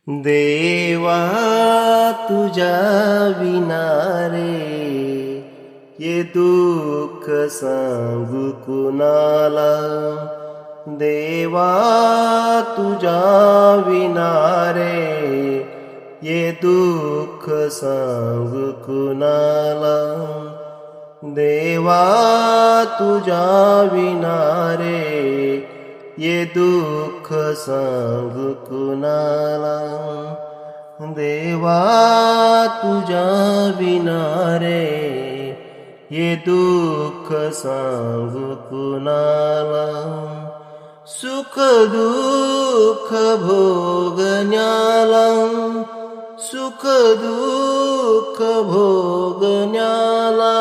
देवा तुझ्या विना रे ये दुःख सांगू कुणाला. देवा तुझ्या विना रे ये दुःख सांगू कुणाला. देवा तुझ्या विना रे ये दुःख सांगू कुणाला. देवा तुझ्या विना रे ये दुःख सांगू कुणाला. सुख दुःख भोगण्याला, सुख दुःख भोगण्याला.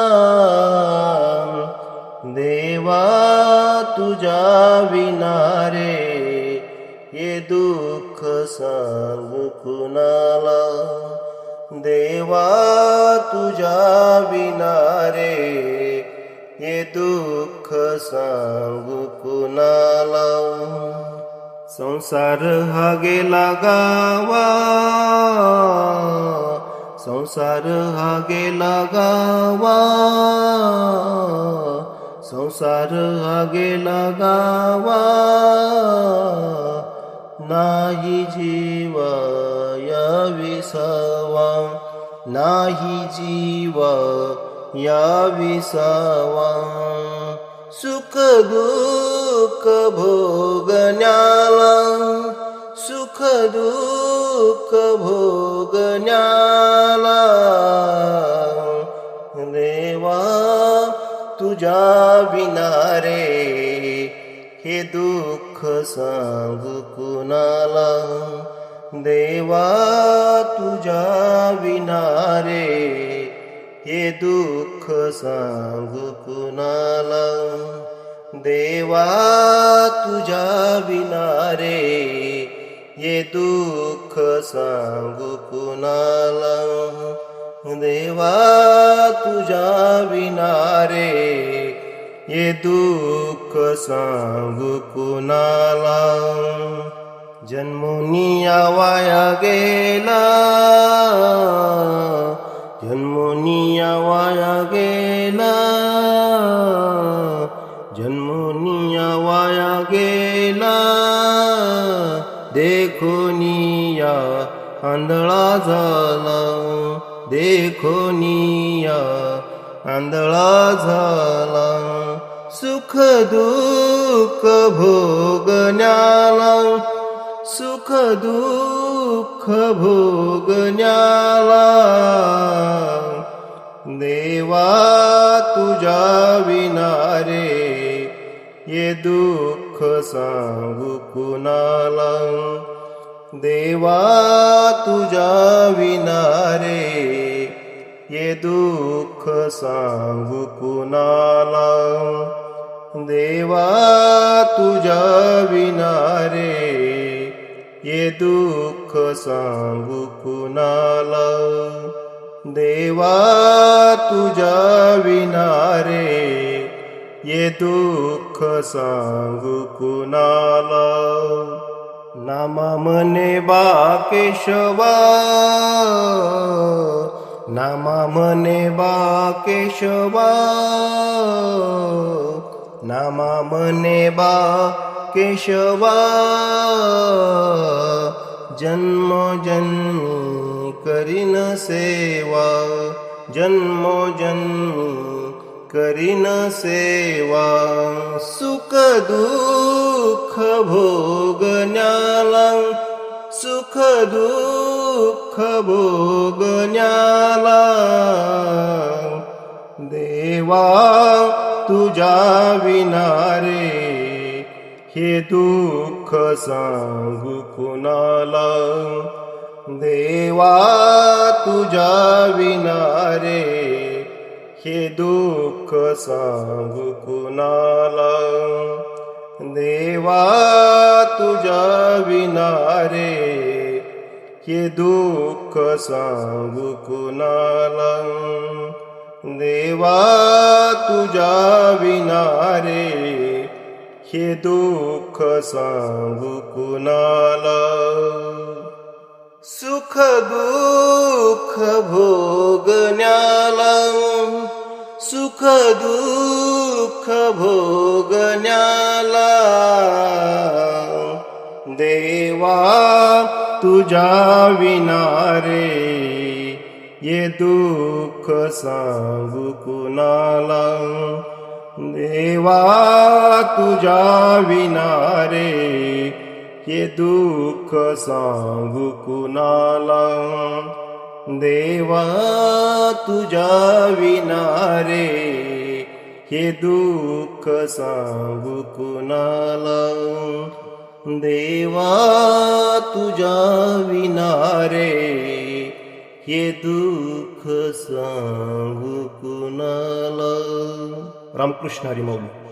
देवा तुझ्या विना रे ये दुःख सांगू कुणाला. देवा तुझ्या विना रे ये दुःख सांगू कुणाला. संसार हा गेला गावा, संसार हा गेला गावा. संसार हा गेला गावा. नाही जीवा या विसावा, नाही जीवा या विसावा. सुख दुःख भोगण्याला, सुख दुःख भोगण्याला. देवा तुझ्या विना रे हे दुःख सांगू कुणाला. देवा तुझ्या विना रे हे दुःख सांगू कुणाला. देवा तुझ्या विना रे हे दुःख सांगू कुणाला. देवा तुझ्या विना रे ये दुःख सांगू कुणाला. जन्मोनिया वाया गेला, जन्मोनिया वाया गेला. जन्मोनिया वाया गेला. देखोनिया आंधळा झाला, देखोनिया आंधळा झाला. सुख दुःख भोगण्याला, सुख दुःख भोगण्याला. देवा तुझ्या विना रे ये दुःख सांगू कुणाला. देवा तुझ्या विना रे ये दुःख सांगू कुणाला. देवा तुझ्या विना रे ये दुःख सांगू कुणाला. देवा तुझ्या विना रे ये दुःख सांगू कुणाला. नामा म्हणे बा केशवा, नामा म्हणे बा केशवा. नामा म्हणे बा केशवा. जन्मोजन्मी करीन सेवा, जन्मोजन्मी करीन सेवा. सुख दुःख भोगण्याला, सुख दुःख भोगण्याला. देवा तुझ्या विना रे हे दुःख सांगू कुणाला. देवा तुझ्या विना रे हे दुःख सांगू कुणाला. देवा तुझ्या विना रे हे दुःख सांगू कुणाला. देवा तुझ्या विना रे हे दुःख सांगू कुणाला. सुख दुःख भोगण्याला, सुख दुःख भोगण्याला देवा तुझ्या विना रे ये दुःख सांगू कुणाला. देवा तुझ्या विना रे ये दुःख सांगू कुणाला. देवा तुझ्या विना रे हे दुःख सांगू कुणाला. देवा तुझ्या विना रे हे दुःख सांगू कुणाला. रामकृष्ण हरी माऊली.